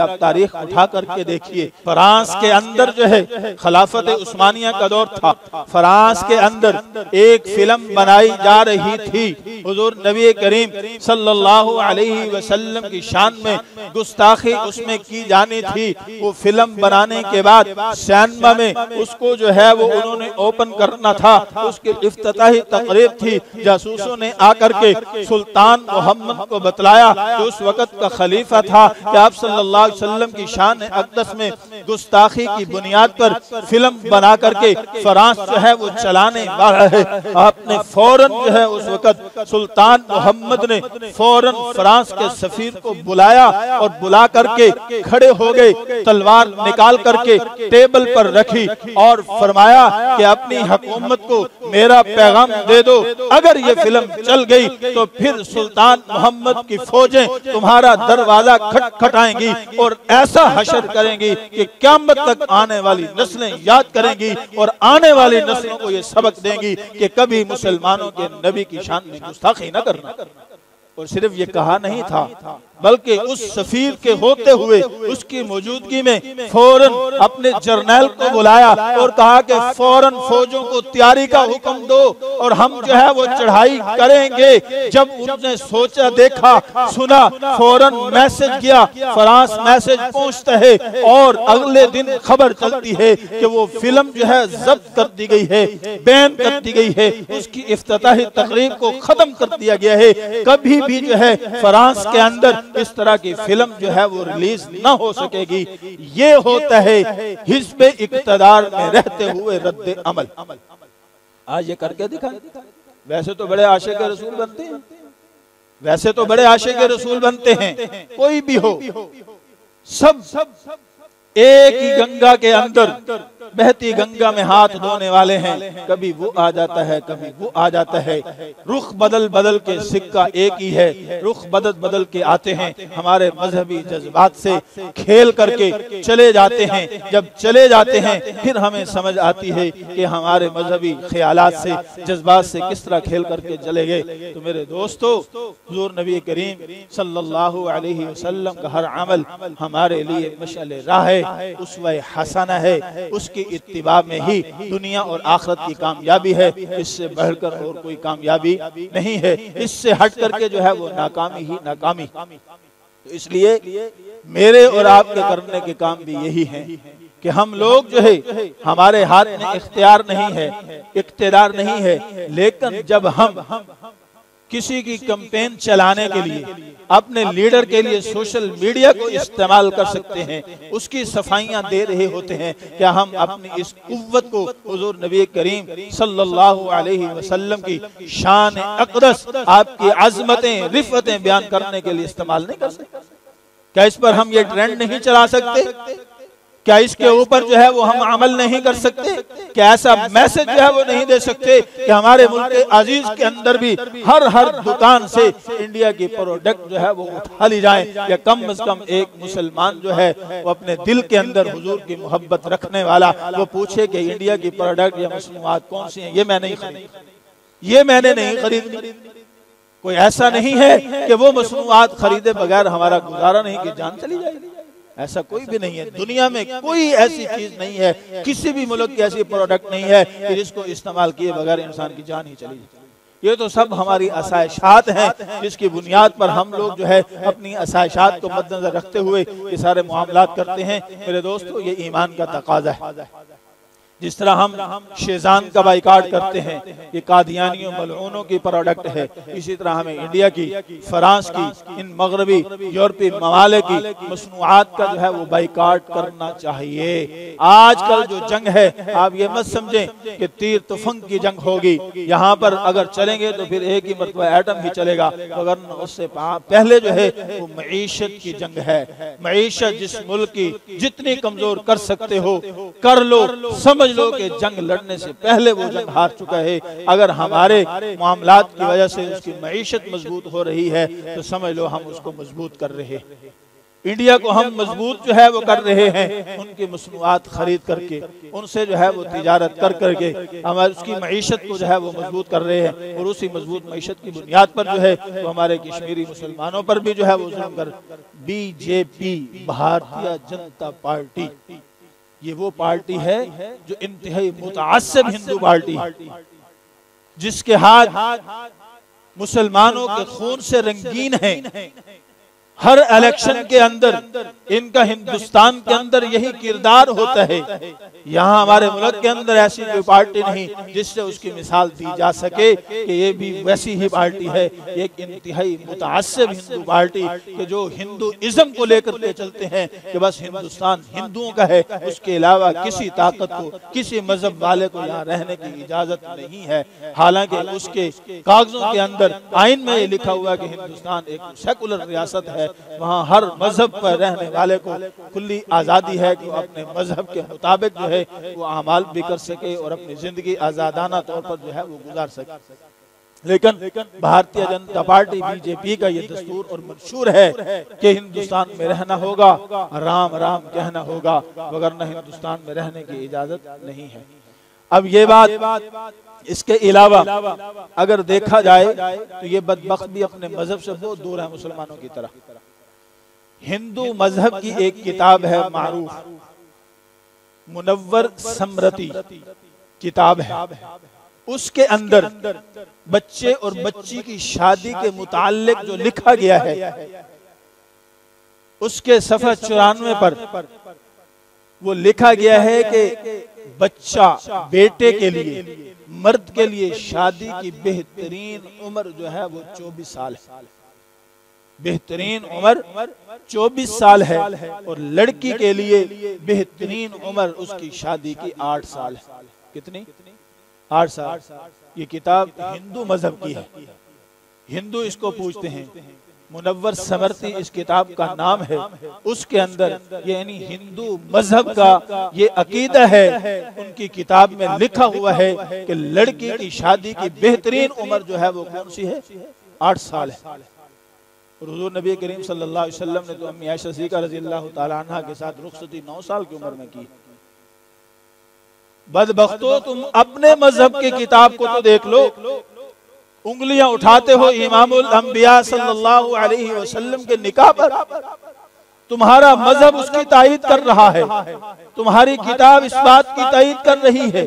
आप तारीख उठा करके देखिए, फ्रांस के अंदर जो है खिलाफत उस्मानिया का दौर था, फ्रांस के अंदर एक फिल्म बनाई जा रही थी, हुजूर नबी करीम सल्लल्लाहु अलैहि वसल्लम की शान में गुस्ताखी उसमें की जानी थी। वो फिल्म बनाने के बाद सिनेमा में उसको जो है वो उन्होंने ओपन करना था, उसकी इफ्तिताही तकरीब थी। जासूसों ने आकर के सुल्तान मोहम्मद को बतलाया कि उस वक़्त का खलीफा था कि आप सल्लल्लाहु अलैहि वसल्लम की शान अक़दस में गुस्ताखी की बुनियाद पर फिल्म बना करके फ्रांस जो है वो चलाने वाला है। आपने फौरन जो है उस वक़्त सुल्तान मोहम्मद ने फौरन फ्रांस के सफीर को बुलाया और बुला करके खड़े हो गए, तलवार निकाल करके टेबल पर रखी और फरमाया कि अपनी हुकूमत को मेरा पैगाम दे दो, अगर ये फिल्म चल गई तो फिर सुल्तान मोहम्मद की फौजें तुम्हारा दरवाजा खटखटाएंगी और ऐसा हशर करेंगी कि क़यामत तक आने वाली नस्लें याद करेंगी और आने वाली नस्लों को ये सबक देंगी कि कभी मुसलमानों के नबी की शान में गुस्ताखी न करना। और सिर्फ ये कहा नहीं था, बल्कि उस सफीर के होते हुए उसकी मौजूदगी में फौरन अपने जर्नैल को बुलाया और कहा कि फौरन फौजों को तैयारी का हुक्म दो और हम जो है वो चढ़ाई करेंगे। जब उसने सोचा, देखा, सुना, फौरन मैसेज किया, फ्रांस मैसेज पहुंचता है और अगले दिन खबर चलती है कि वो फिल्म जो है जब्त कर दी गई है, बैन कर दी गई है, उसकी इफ्तिताही तकरीब को खत्म कर दिया गया है। कभी भी जो है फ्रांस के अंदर इस तरह की फिल्म जो है वो रिलीज न हो सकेगी। ये होता है हिज़्ब इक़्तिदार में रहते हुए रद्द अमल। आज ये करके दिखा। वैसे तो बड़े आशिक़ रसूल बनते हैं, वैसे तो बड़े आशिक़ रसूल बनते हैं, कोई भी हो, सब एक ही गंगा के अंदर बहती गंगा में हाथ धोने वाले हैं। कभी वो आ जाता है, कभी वो आ जाता है। रुख बदल बदल के सिक्का एक ही है, रुख बदल बदल के आते हैं। हमारे मजहबी जज्बात से खेल करके चले जाते हैं। जब चले जाते हैं फिर हमें समझ आती है कि हमारे मजहबी ख्यालात से, जज्बात से किस तरह खेल करके चले गए। तो मेरे दोस्तों, हुजूर नबी करीम सल्लल्लाहु अलैहि वसल्लम का हर अमल हमारे लिए मशअल राह है, उसवा हसना है। उसकी इत्तिबा में ही दुनिया और आखिरत की कामयाबी है। इससे बढ़कर और कोई कामयाबी नहीं है। इससे हट करके जो है वो नाकामी ही नाकामी। तो इसलिए मेरे और आपके करने के काम भी यही हैं कि हम लोग जो है, हमारे हाथ में इख्तियार नहीं है, इख्तियार नहीं है, लेकिन जब हम किसी की कैंपेन चलाने के लिए, अपने लीडर के लिए सोशल मीडिया को इस्तेमाल कर सकते हैं, उसकी सफाइयां दे रहे होते हैं, क्या हम अपनी इस कुव्वत को हुजूर नबी करीम सल्लल्लाहु अलैहि वसल्लम की शान अक़दस, आपकी अज़मतें, रिफ़तें बयान करने के लिए इस्तेमाल नहीं कर सकते? क्या इस पर हम ये ट्रेंड नहीं चला सकते? क्या इसके ऊपर जो है वो हम अमल नहीं कर सकते? क्या ऐसा मैसेज जो है वो नहीं दे सकते कि हमारे मुल्क अजीज के अंदर भी हर दुकान से इंडिया की प्रोडक्ट जो है वो उठा ली जाए, या कम से कम एक मुसलमान जो है वो अपने दिल के अंदर हुजूर की मोहब्बत रखने वाला वो पूछे कि इंडिया की प्रोडक्ट या मसनूआत कौन सी है, ये मैं नहीं खरीदी, ये मैंने नहीं खरीदी। कोई ऐसा नहीं है कि वो मसनूआत खरीदे बगैर हमारा गुजारा नहीं, कि जान चली जाएगी। ऐसा कोई भी नहीं है। दुनिया में कोई ऐसी चीज नहीं है, किसी भी मुल्क की ऐसी प्रोडक्ट नहीं है कि जिसको इस्तेमाल किए बगैर इंसान की जान ही चली जाए। ये तो सब हमारी आसाइशात हैं, जिसकी बुनियाद पर हम लोग जो है अपनी आसाइशात को मद्देनजर रखते हुए ये सारे मामलात करते हैं। मेरे दोस्तों, ये ईमान का तकाजा है। जिस तरह हम शेजान का बाइकाट करते हैं, ये कादियानियों मलऊनों की प्रोडक्ट है, इसी तरह हमें इंडिया की, फ्रांस की, इन मगरबी यूरोपीय ममालिक की मसनूआत का जो है वो बाइकाट करना चाहिए। आजकल जो जंग है, आप ये मत समझें कि तीर तुफंग की जंग होगी। यहाँ पर अगर चलेंगे तो फिर एक ही मरतबा एटम ही चलेगा, अगर उससे पहले जो है वो मईशत की जंग है। मईशत जिस मुल्क की जितनी कमजोर कर सकते हो कर लो, समझ लो कि जंग लड़ने से पहले वो जंग हार चुका है। अगर हमारे मामलात की वजह से उसकी मईशत मजबूत हो रही है तो समझ लो हम उसको मजबूत कर रहे हैं। इंडिया को हम मजबूत जो है वो कर रहे हैं, उनकी मसनूआत खरीद करके, उनसे जो है वो तिजारत कर करके हमारी उसकी मईशत को जो है वो मजबूत कर रहे हैं। और उसी मजबूत मईशत की बुनियाद पर जो है वो हमारे कश्मीरी मुसलमानों पर भी जो है वो जुल्म कर। बीजेपी, भारतीय जनता पार्टी, ये वो पार्टी है जो इंतहाई मुतअस्सिब हिंदू पार्टी है, जिसके हाथ मुसलमानों के खून से रंगीन है। हर इलेक्शन के अंदर इनका हिंदुस्तान के अंदर यही किरदार होता है। यहाँ हमारे मुल्क के अंदर ऐसी कोई पार्टी नहीं जिससे उसकी मिसाल दी जा सके कि ये भी वैसी ही पार्टी है, एक इंतहाई मुतअस्सिब हिंदू पार्टी कि जो हिंदुइज्म को लेकर के चलते हैं कि बस हिंदुस्तान हिंदुओं का है, उसके अलावा किसी ताकत को, किसी मजहब वाले को यहाँ रहने की इजाजत नहीं है। हालांकि उसके कागजों के अंदर, आइन में ये लिखा हुआ कि हिंदुस्तान एक सेकुलर रियासत है, वहाँ हर मजहब पर रहने वाले को खुली आजादी है कि वो अपने मजहब के मुताबिक जो है वो अमाल भी कर सके और अपनी जिंदगी आजादाना तौर पर जो है वो गुजार सके। लेकिन भारतीय जनता पार्टी बीजेपी का ये दस्तूर और मंशूर है कि हिंदुस्तान में रहना होगा, राम राम कहना होगा, वगरना हिंदुस्तान में रहने की इजाजत नहीं है। अब ये बात, इसके अलावा अगर देखा जाए तो ये बदबख्त भी अपने मजहब से बहुत दूर है मुसलमानों की तरह। हिंदू मजहब की एक किताब है मारूफ, मुनव्वर समरती किताब है, उसके अंदर बच्चे और बच्ची की शादी के मुताल्लिक जो लिखा गया है, उसके सफ़ा 94 पर वो लिखा गया है कि बच्चा, बेटे के लिए, मर्द के लिए शादी की बेहतरीन उम्र जो है वो 24 साल है। बेहतरीन उम्र 24 साल है और लड़की के लिए बेहतरीन उम्र उसकी शादी की 8 साल है। कितनी? 8 साल। ये किताब हिंदू मजहब की है, हिंदू इसको पूछते हैं। मुनव्वर समरती इस किताब का नाम है। उसके अंदर यानी हिंदू मजहब का ये अकीदा है, उनकी किताब में लिखा हुआ है कि लड़की की शादी की बेहतरीन उम्र जो है वो कौन सी है? 8 साल है। और हुजूर नबी करीम सल्लल्लाहु अलैहि वसल्लम ने तो अम्मी आयशा सिद्दीक़ा रज़ियल्लाहु ताला अन्हा के साथ रुखसती 9 साल की उम्र में की। बदबख्तो, तुम अपने मजहब की किताब को तो देख लो, उंगलियां उठाते हो इमामुल अंबिया सल्लल्लाहु अलैहि वसल्लम के निकाह पर। तुम्हारा मजहब उसकी तायीद कर रहा है, तुम्हारी किताब इस बात की तायीद कर रही है